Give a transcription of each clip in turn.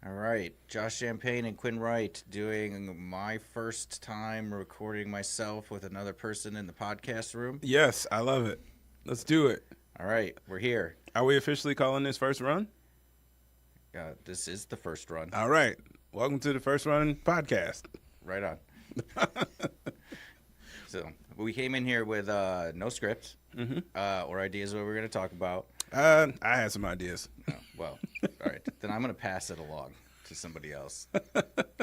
All right, Josh Champagne and Quinn Wright doing my first time recording myself with another person in the podcast room. Yes, I love it. Let's do it. All right, we're here. Are we officially calling this first run? This is the first run. All right. Welcome to the First Run podcast. Right on. So we came in here with no script or ideas what we're going to talk about. I had some ideas. Oh, well, all right. Then I'm going to pass it along to somebody else.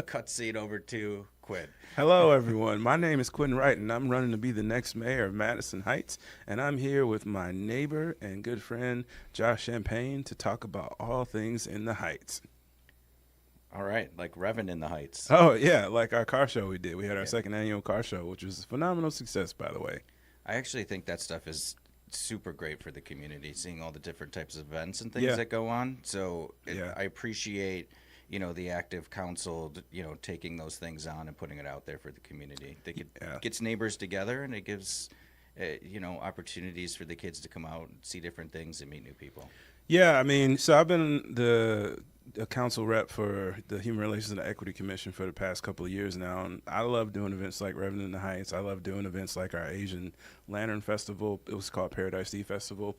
Cut seat over to Quinn. Hello, everyone. My name is Quinn Wright, and I'm running to be the next mayor of Madison Heights. And I'm here with my neighbor and good friend, Josh Champagne, to talk about all things in the Heights. All right, like Revan in the Heights. Oh, yeah, like our car show we did. We had our second annual car show, which was a phenomenal success, by the way. I actually think that stuff is super great for the community, seeing all the different types of events and things that go on. So I appreciate, the active council, taking those things on and putting it out there for the community. It gets neighbors together, and it gives, opportunities for the kids to come out and see different things and meet new people. Yeah, I mean, so I've been the council rep for the Human Relations and Equity Commission for the past couple of years now, and I love doing events like Revenue in the Heights. I love doing events like our Asian Lantern Festival. It was called Paradise Tea Festival,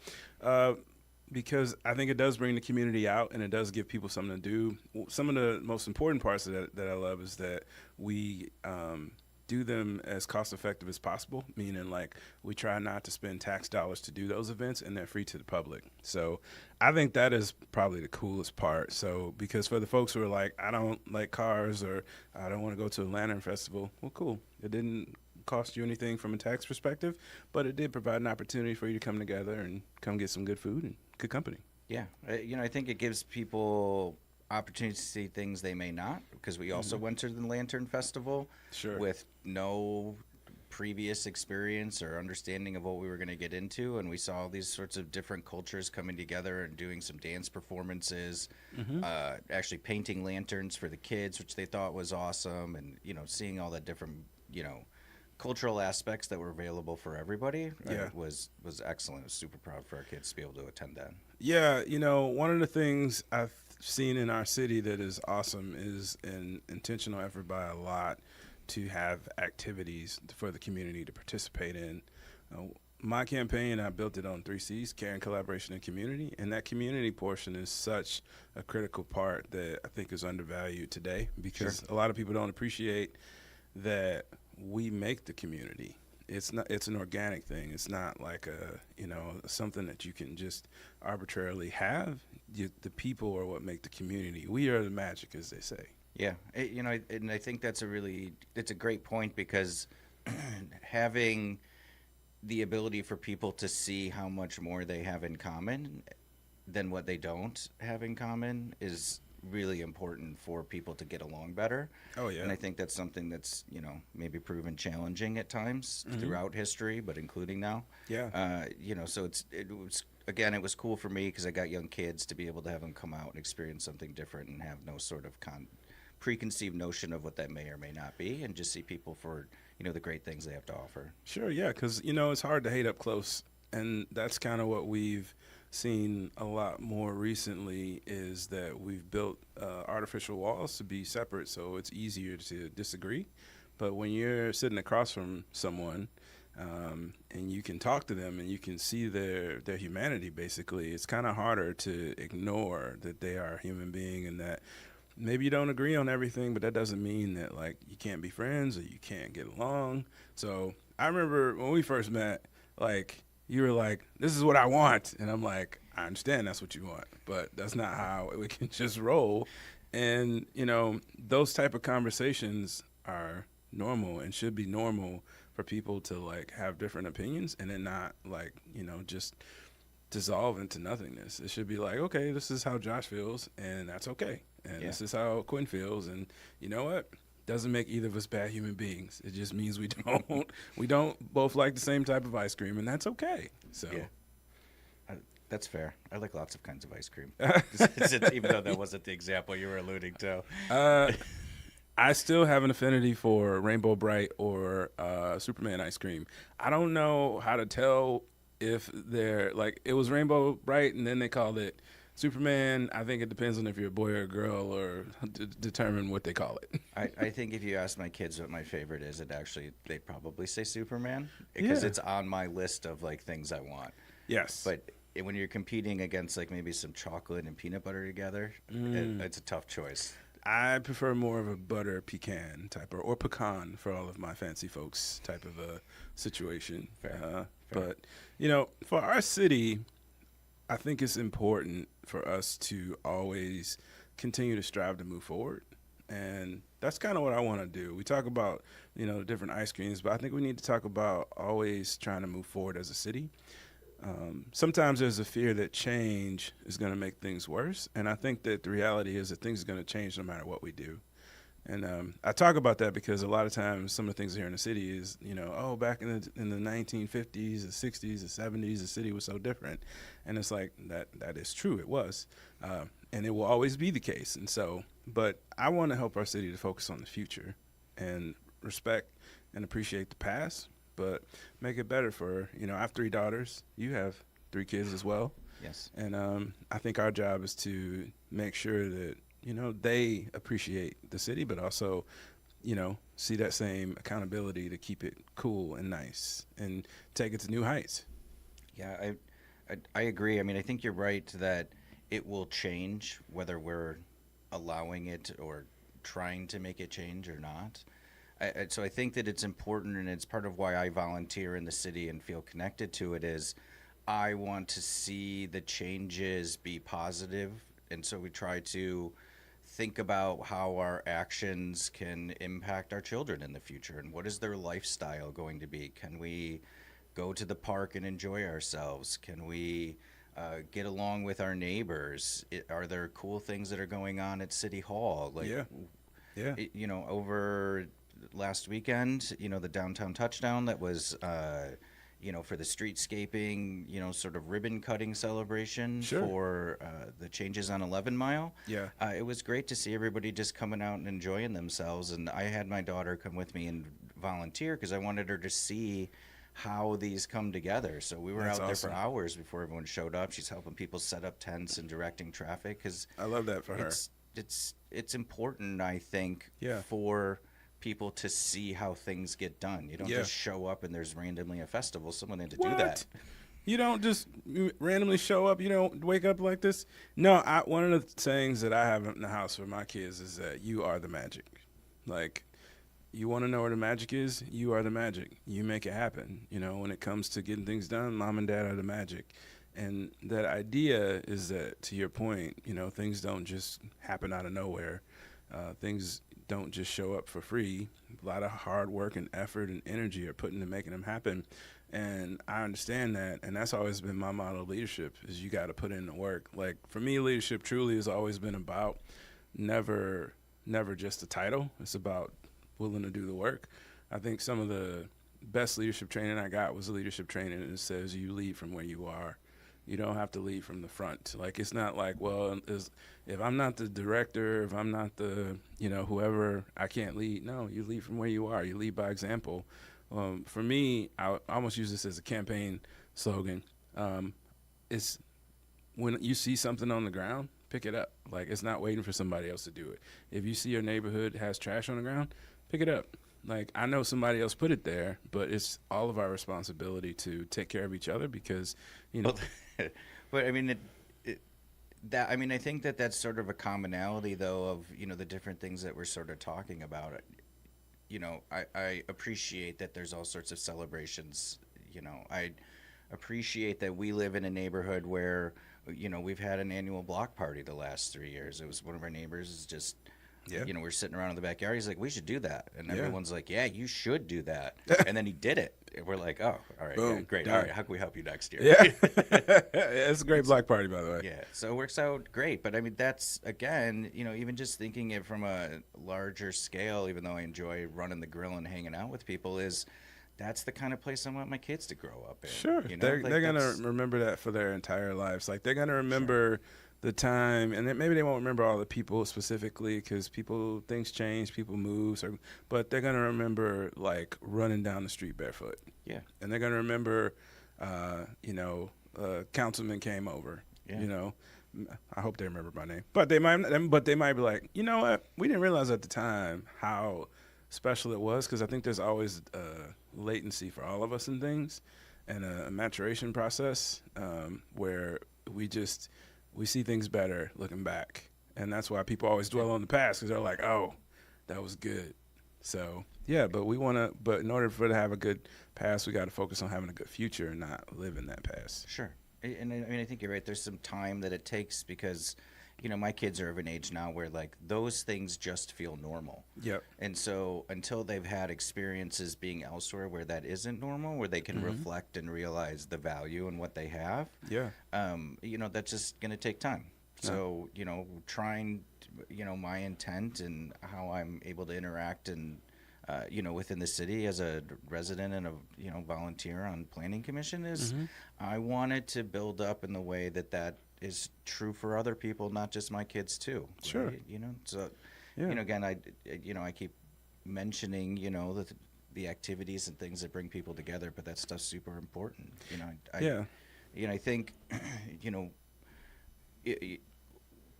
because I think it does bring the community out and it does give people something to do. Some of the most important parts of that I love is that we do them as cost effective as possible, meaning like we try not to spend tax dollars to do those events, and they're free to the public. So I think that is probably the coolest part. So because for the folks who are like, I don't like cars or I don't want to go to a Lantern Festival, well, cool. It didn't cost you anything from a tax perspective, but it did provide an opportunity for you to come together and come get some good food and good company. Yeah, I think it gives people opportunities to see things they may not, because we also went to the Lantern Festival with no previous experience or understanding of what we were going to get into, and we saw all these sorts of different cultures coming together and doing some dance performances, actually painting lanterns for the kids, which they thought was awesome, and seeing all the different cultural aspects that were available for everybody was excellent. I was super proud for our kids to be able to attend that. Yeah, one of the things I've seen in our city that is awesome is an intentional effort by a lot to have activities for the community to participate in. My campaign, I built it on 3 C's, caring, collaboration, and community, and that community portion is such a critical part that I think is undervalued today, because a lot of people don't appreciate that we make the community. It's an organic thing. It's not like something that you can just arbitrarily have. The people are what make the community. We are the magic, as they say. Yeah, and I think it's a great point, because having the ability for people to see how much more they have in common than what they don't have in common is really important for people to get along better. Oh, yeah. And I think that's something that's, maybe proven challenging at times throughout history, but including now. Yeah. So it was cool for me because I got young kids to be able to have them come out and experience something different and have no sort of preconceived notion of what that may or may not be, and just see people for, the great things they have to offer. Sure, yeah, because, it's hard to hate up close, and that's kind of what we've seen a lot more recently, is that we've built artificial walls to be separate, so it's easier to disagree. But when you're sitting across from someone and you can talk to them and you can see their humanity, basically, it's kind of harder to ignore that they are a human being, and that maybe you don't agree on everything, but that doesn't mean that like you can't be friends or you can't get along. So I remember when we first met, like, you were like, this is what I want. And I'm like, I understand that's what you want, but that's not how we can just roll. And, those type of conversations are normal and should be normal for people to like have different opinions, and then not like, just dissolve into nothingness. It should be like, okay, this is how Josh feels, and that's okay. And this is how Quinn feels. And you know what? Doesn't make either of us bad human beings. It just means we don't both like the same type of ice cream, and that's okay. So that's fair. I like lots of kinds of ice cream, even though that wasn't the example you were alluding to. I still have an affinity for Rainbow Bright or Superman ice cream. I don't know how to tell if they're like, it was Rainbow Bright and then they called it Superman, I think it depends on if you're a boy or a girl, or determine what they call it. I think if you ask my kids what my favorite is, they'd probably say Superman, because it's on my list of like things I want. Yes. But when you're competing against like maybe some chocolate and peanut butter together, it's a tough choice. I prefer more of a butter pecan type, or pecan for all of my fancy folks type of a situation. Fair. But, you know, for our city, I think it's important for us to always continue to strive to move forward. And that's kind of what I want to do. We talk about, you know, different ice creams, but I think we need to talk about always trying to move forward as a city. Sometimes there's a fear that change is going to make things worse. And I think that the reality is that things are going to change no matter what we do. And I talk about that because a lot of times some of the things here in the city is, you know, oh, back in the 1950s, the 60s, the 70s, the city was so different. And it's like that is true. It was. And it will always be the case. And so, but I want to help our city to focus on the future and respect and appreciate the past, but make it better for, you know, I have 3 daughters. You have 3 kids as well. Yes. And I think our job is to make sure that, you know, they appreciate the city, but also, you know, see that same accountability to keep it cool and nice and take it to new heights. Yeah, I agree. I mean, I think you're right that it will change whether we're allowing it or trying to make it change or not. So I think that it's important, and it's part of why I volunteer in the city and feel connected to it, is I want to see the changes be positive. And so we try to think about how our actions can impact our children in the future, and what is their lifestyle going to be. Can we go to the park and enjoy ourselves? Can we get along with our neighbors? Are there cool things that are going on at City Hall? Like, yeah. You know, over last weekend, you know, the downtown touchdown that was you know, for the streetscaping, you know, sort of ribbon cutting celebration for the changes on 11 Mile. Yeah. It was great to see everybody just coming out and enjoying themselves. And I had my daughter come with me and volunteer because I wanted her to see how these come together. So we were out there for hours before everyone showed up. She's helping people set up tents and directing traffic. Cause I love that for her. It's important, I think, for people to see how things get done. You don't just show up and there's randomly a festival. Someone had to do that. You don't just randomly show up. You don't wake up like this. No, one of the sayings that I have in the house for my kids is that you are the magic. Like, you want to know where the magic is? You are the magic. You make it happen. You know, when it comes to getting things done, mom and dad are the magic. And that idea is that, to your point, you know, things don't just happen out of nowhere. Things don't just show up for free. A lot of hard work and effort and energy are put into making them happen. And I understand that. And that's always been my model of leadership, is you got to put in the work. Like, for me, leadership truly has always been about never just a title. It's about willing to do the work. I think some of the best leadership training I got was leadership training that says you lead from where you are. You don't have to lead from the front. Like, it's not like, well, if I'm not the director, if I'm not the, you know, whoever, I can't lead. No, you lead from where you are. You lead by example. For me, I almost use this as a campaign slogan. It's when you see something on the ground, pick it up. Like, it's not waiting for somebody else to do it. If you see your neighborhood has trash on the ground, pick it up. Like, I know somebody else put it there, but it's all of our responsibility to take care of each other because, you know. But I mean, I think that's sort of a commonality, though, of, you know, the different things that we're sort of talking about. You know, I appreciate that there's all sorts of celebrations. You know, I appreciate that we live in a neighborhood where, you know, we've had an annual block party the last 3 years. It was one of our neighbors is just, you know, we're sitting around in the backyard. He's like, we should do that. And everyone's like, yeah, you should do that. And then he did it. And we're like, oh, all right, boom, great. done. All right, how can we help you next year? Yeah. It's a great block party, by the way. Yeah, so it works out great. But I mean, that's, again, you know, even just thinking it from a larger scale, even though I enjoy running the grill and hanging out with people, that's the kind of place I want my kids to grow up in. Sure. You know? They're going to remember that for their entire lives. Like, they're going to remember the time, and then maybe they won't remember all the people specifically because things change, people move, but they're going to remember, like, running down the street barefoot. Yeah. And they're going to remember, councilman came over, you know, I hope they remember my name, but they might be like, you know what? We didn't realize at the time how special it was, because I think there's always latency for all of us in things, and a maturation process where we see things better looking back, and that's why people always dwell on the past, because they're like, oh, that was good. So yeah, but in order for it to have a good past, we got to focus on having a good future and not live in that past. Sure. And I mean, I think you're right. There's some time that it takes, because, my kids are of an age now where, like, those things just feel normal. Yep. And so until they've had experiences being elsewhere where that isn't normal, where they can reflect and realize the value in what they have, yeah, that's just going to take time. So, trying, my intent and how I'm able to interact and, within the city as a resident and a, volunteer on planning commission is I wanted to build up in the way that is true for other people, not just my kids too. Sure. Right? So, again, I keep mentioning, the activities and things that bring people together, but that stuff's super important. I think,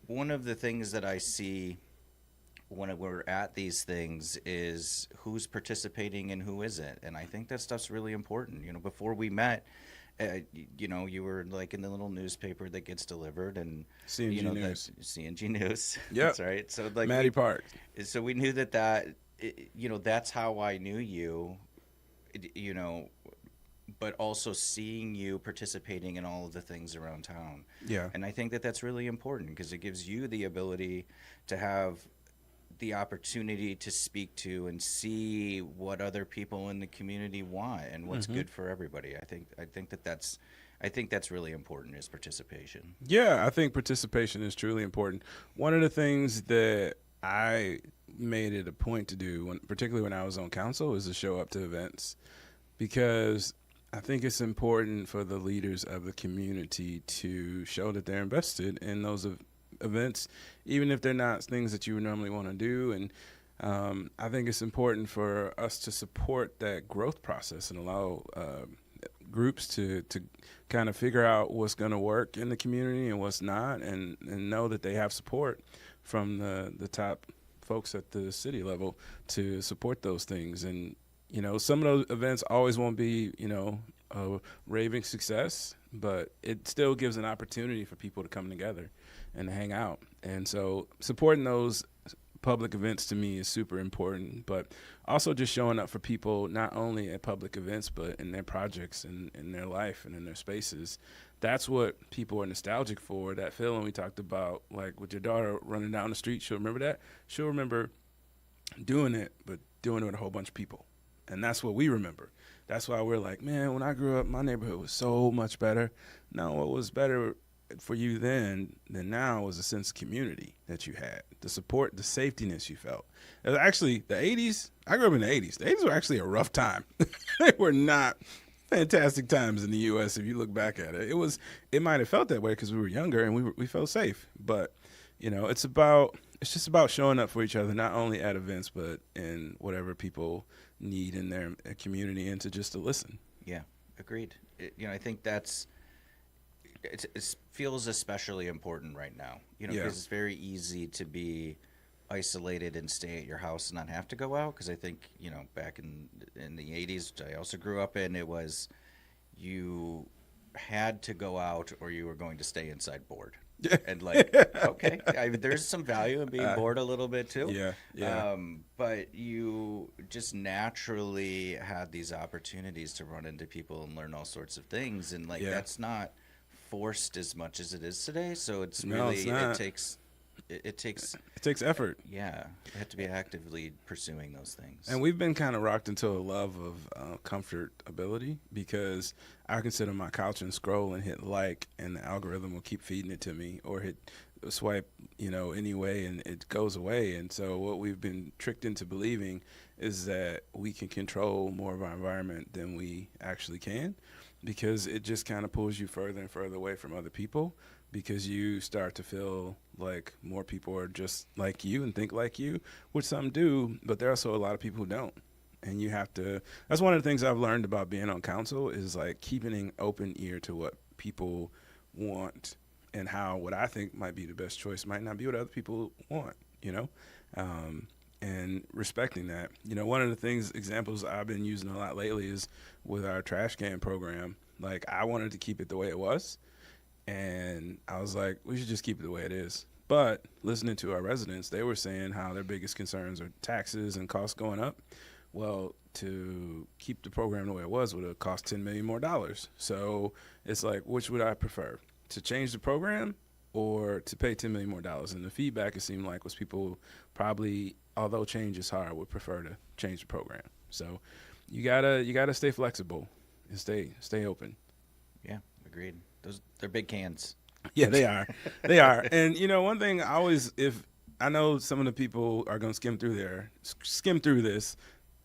one of the things that I see when we're at these things is who's participating and who isn't. And I think that stuff's really important. Before we met, you were like in the little newspaper that gets delivered, and CNG News. CNG News. Yeah, that's right. So like Matty Park. So we knew that that's how I knew you. But also seeing you participating in all of the things around town. Yeah. And I think that that's really important, because it gives you the ability to have the opportunity to speak to and see what other people in the community want and what's good for everybody. I think that's really important, is participation. Yeah, I think participation is truly important. One of the things that I made it a point to do, particularly when I was on council, is to show up to events, because I think it's important for the leaders of the community to show that they're invested in those events, even if they're not things that you would normally want to do. And I think it's important for us to support that growth process and allow groups to kind of figure out what's going to work in the community and what's not, and know that they have support from the top folks at the city level to support those things. And some of those events always won't be, a raving success, but it still gives an opportunity for people to come together and hang out. And so supporting those public events to me is super important, but also just showing up for people, not only at public events, but in their projects and in their life and in their spaces. That's what people are nostalgic for. That feeling we talked about, like with your daughter running down the street, she'll remember that. She'll remember doing it, but doing it with a whole bunch of people. And that's what we remember. That's why we're like, man, when I grew up, my neighborhood was so much better. No, what was better for you then than now was a sense of community that you had, the support, the safetiness you felt. Actually, the 80s, I grew up in the 80s. The 80s were actually a rough time. They were not fantastic times in the U.S. if you look back at it. It might have felt that way because we were younger and we felt safe. But, it's just about showing up for each other, not only at events, but in whatever people need in their community, and to listen. Yeah, agreed. I think it feels especially important right now, because it's very easy to be isolated and stay at your house and not have to go out. Because I think, back in the 80s, which I also grew up in, it was you had to go out or you were going to stay inside bored. And okay, there's some value in being bored a little bit too. Yeah. But you just naturally had these opportunities to run into people and learn all sorts of things, and that's not forced as much as it is today. So it's it takes effort. Yeah, you have to be actively pursuing those things. And we've been kind of rocked into a love of comfortability, because I can sit on my couch and scroll and hit like, and the algorithm will keep feeding it to me, or hit swipe, anyway, and it goes away. And so what we've been tricked into believing is that we can control more of our environment than we actually can, because it just kind of pulls you further and further away from other people, because you start to feel like more people are just like you and think like you, which some do, but there are also a lot of people who don't. And you have to, that's one of the things I've learned about being on council, is like keeping an open ear to what people want and how what I think might be the best choice might not be what other people want, and respecting that. One of the examples I've been using a lot lately is with our trash can program. Like, I wanted to keep it the way it was, and I was like, we should just keep it the way it is. But listening to our residents, they were saying how their biggest concerns are taxes and costs going up. Well, to keep the program the way it was would have cost $10 million more. So it's like, which would I prefer? To change the program or to pay $10 million more? And the feedback, it seemed like, was people probably, although change is hard, would prefer to change the program. So you gotta stay flexible and stay open. Yeah, agreed. They're big cans. Yeah, they are. They are. And one thing if I know some of the people are going to skim through this.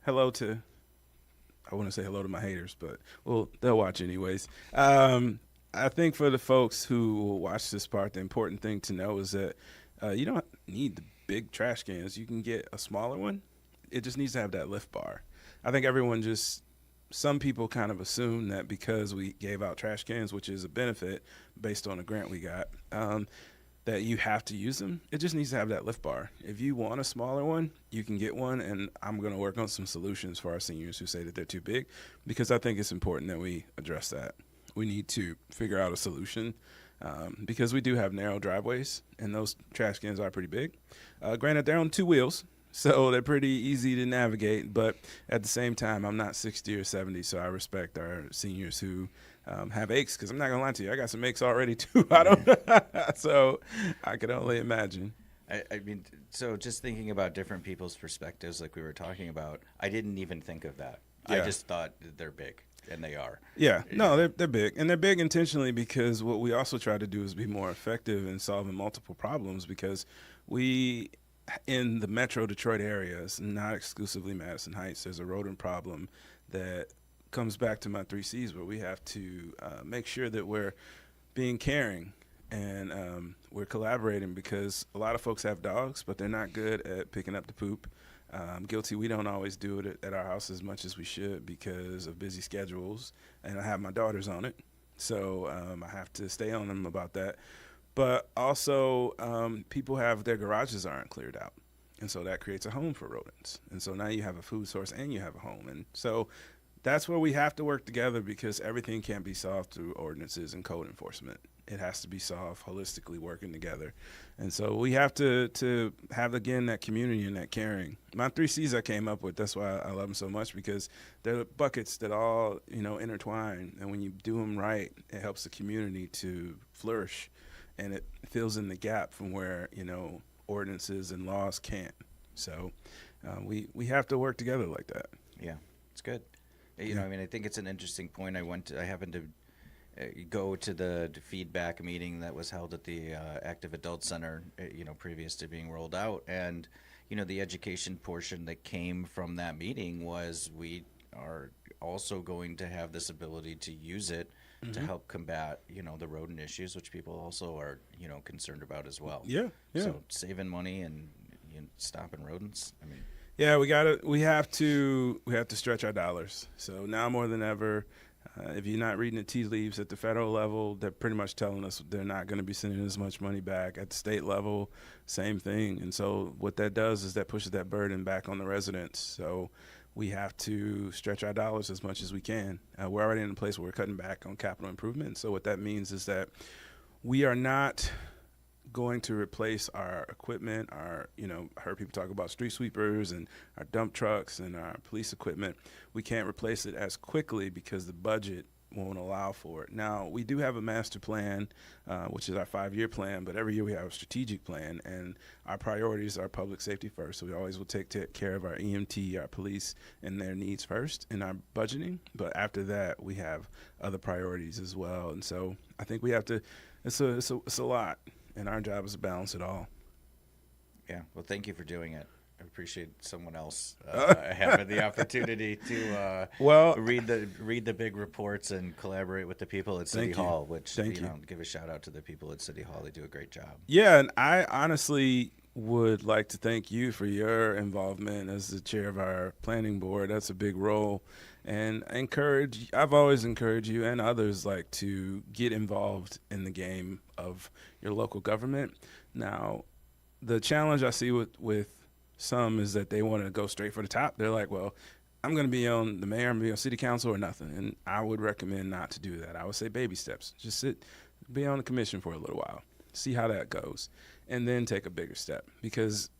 I want to say hello to my haters, but they'll watch anyways. I think for the folks who will watch this part, the important thing to know is that you don't need the big trash cans. You can get a smaller one. It just needs to have that lift bar. I think some people kind of assume that because we gave out trash cans, which is a benefit based on a grant we got, that you have to use them. It just needs to have that lift bar. If you want a smaller one, you can get one, and I'm going to work on some solutions for our seniors who say that they're too big, because I think it's important that we address that. We need to figure out a solution because we do have narrow driveways, and those trash cans are pretty big. Granted, they're on 2 wheels, so they're pretty easy to navigate, but at the same time, I'm not 60 or 70, so I respect our seniors who have aches, because I'm not going to lie to you, I got some aches already too. So I could only imagine. I mean, so just thinking about different people's perspectives like we were talking about, I didn't even think of that. Yeah. I just thought they're big, and they are. Yeah, no, they're big, and they're big intentionally, because what we also try to do is be more effective in solving multiple problems, because we, in the Metro Detroit area, it's not exclusively Madison Heights, there's a rodent problem that comes back to my 3 C's, where we have to make sure that we're being caring and we're collaborating, because a lot of folks have dogs, but they're not good at picking up the poop. Guilty, we don't always do it at our house as much as we should because of busy schedules, and I have my daughters on it, so I have to stay on them about that. But also, people have their garages aren't cleared out, and so that creates a home for rodents, and so now you have a food source and you have a home, and so that's where we have to work together, because everything can't be solved through ordinances and code enforcement. It has to be solved holistically, working together. And so we have to have, again, that community and that caring. My 3 C's I came up with, that's why I love them so much, because they're buckets that all, intertwine. And when you do them right, it helps the community to flourish. And it fills in the gap from where, ordinances and laws can't. So we have to work together like that. Yeah, it's good. I think it's an interesting point. I happened to go to the feedback meeting that was held at the Active Adult Center, previous to being rolled out. And, the education portion that came from that meeting was we are also going to have this ability to use it to help combat, the rodent issues, which people also are, concerned about as well. Yeah. So saving money and stopping rodents. I mean, yeah, we have to stretch our dollars. So now more than ever, if you're not reading the tea leaves at the federal level, they're pretty much telling us they're not going to be sending as much money back. At the state level, same thing. And so what that does is that pushes that burden back on the residents. So we have to stretch our dollars as much as we can. We're already in a place where we're cutting back on capital improvement. So what that means is that we are not going to replace our equipment, I heard people talk about street sweepers and our dump trucks and our police equipment. We can't replace it as quickly because the budget won't allow for it. Now, we do have a master plan, which is our 5-year plan, but every year we have a strategic plan, and our priorities are public safety first. So we always will take care of our EMT, our police, and their needs first in our budgeting. But after that, we have other priorities as well. And so I think we have to, it's a lot. And our job is to balance it all. Yeah. Well, thank you for doing it. I appreciate someone else having the opportunity to read the big reports and collaborate with the people at City Hall. Which give a shout out to the people at City Hall. They do a great job. Yeah, and I honestly would like to thank you for your involvement as the chair of our planning board. That's a big role, And I've always encouraged you and others like to get involved in the game of your local government. Now, the challenge I see with some is that they want to go straight for the top. They're like, well, I'm going to be on the mayor, I'm going to be on city council or nothing. And I would recommend not to do that. I would say baby steps. Just be on the commission for a little while, see how that goes, and then take a bigger step, because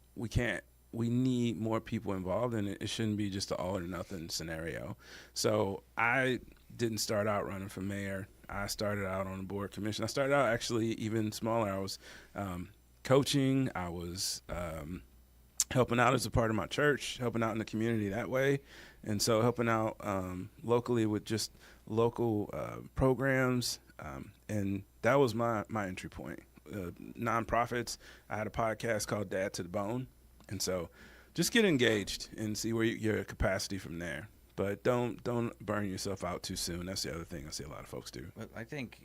we need more people involved, and it shouldn't be just an all or nothing scenario. So I didn't start out running for mayor. I started out on the board commission. I started out actually even smaller. I was coaching. I was helping out as a part of my church, helping out in the community that way. And so helping out locally with just local programs. And that was my entry point. Nonprofits. I had a podcast called Dad to the Bone. And so just get engaged and see where your capacity from there. But don't burn yourself out too soon. That's the other thing I see a lot of folks do. Well, I think,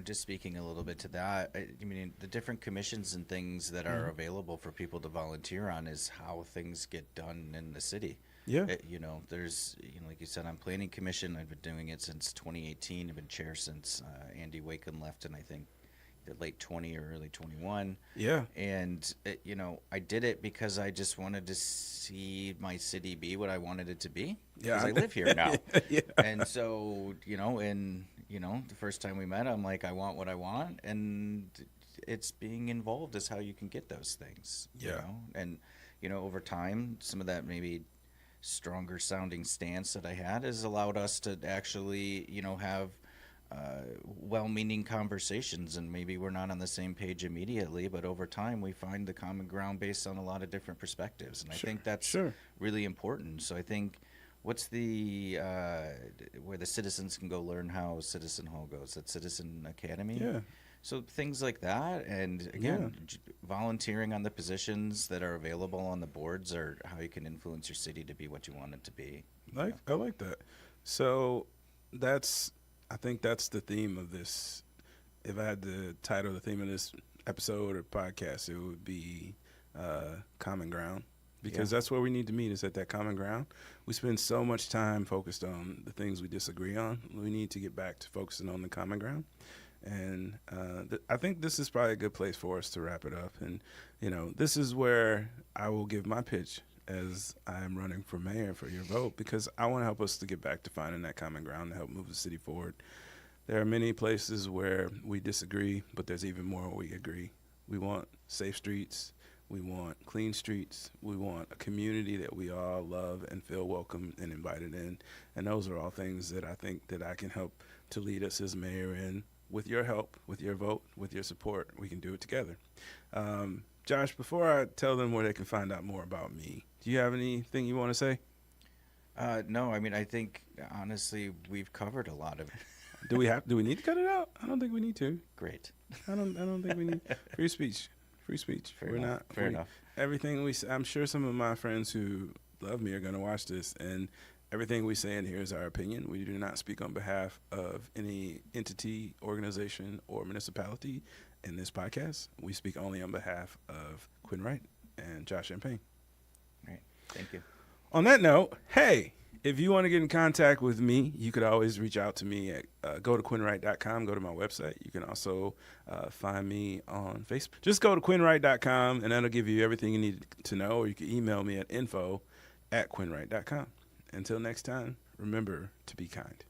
just speaking a little bit to that, I mean, the different commissions and things that are available for people to volunteer on is how things get done in the city. Yeah. There's, like you said, on Planning Commission, I've been doing it since 2018. I've been chair since Andy Waken left in, I think, the late 20 or early 21. Yeah. And, I did it because I just wanted to see my city be what I wanted it to be. Yeah. Because I live here now. Yeah. And so, the first time we met, I'm like, I want what I want. And it's being involved is how you can get those things. Yeah. And, over time, some of that maybe stronger sounding stance that I had has allowed us to actually, have well-meaning conversations, and maybe we're not on the same page immediately, but over time we find the common ground based on a lot of different perspectives, and I think that's really important. So I think what's the where the citizens can go learn how Citizen Hall goes, that Citizen Academy. Yeah. So things like that, and again, volunteering on the positions that are available on the boards are how you can influence your city to be what you want it to be. I like that. So I think that's the theme of this. If I had to title the theme of this episode or podcast, it would be Common Ground, because that's where we need to meet, is at that common ground. We spend so much time focused on the things we disagree on. We need to get back to focusing on the common ground. And I think this is probably a good place for us to wrap it up. And, this is where I will give my pitch as I am running for mayor for your vote, because I want to help us to get back to finding that common ground to help move the city forward. There are many places where we disagree, but there's even more where we agree. We want safe streets. We want clean streets. We want a community that we all love and feel welcome and invited in. And those are all things that I think that I can help to lead us as mayor in. With your help, with your vote, with your support, we can do it together. Josh, before I tell them where they can find out more about me, do you have anything you want to say? No, I mean, I think, honestly, we've covered a lot of it. Do we need to cut it out? I don't think we need to. Great. I don't think we need free speech. Fair enough. Everything I'm sure some of my friends who love me are going to watch this, and everything we say in here is our opinion. We do not speak on behalf of any entity, organization, or municipality in this podcast. We speak only on behalf of Quinn Wright and Josh Champagne. All right. Thank you. On that note, hey, if you want to get in contact with me, you could always reach out to me at go to quinnwright.com, go to my website. You can also find me on Facebook. Just go to quinnwright.com, and that'll give you everything you need to know, or you can email me at info@quinnwright.com. Until next time, remember to be kind.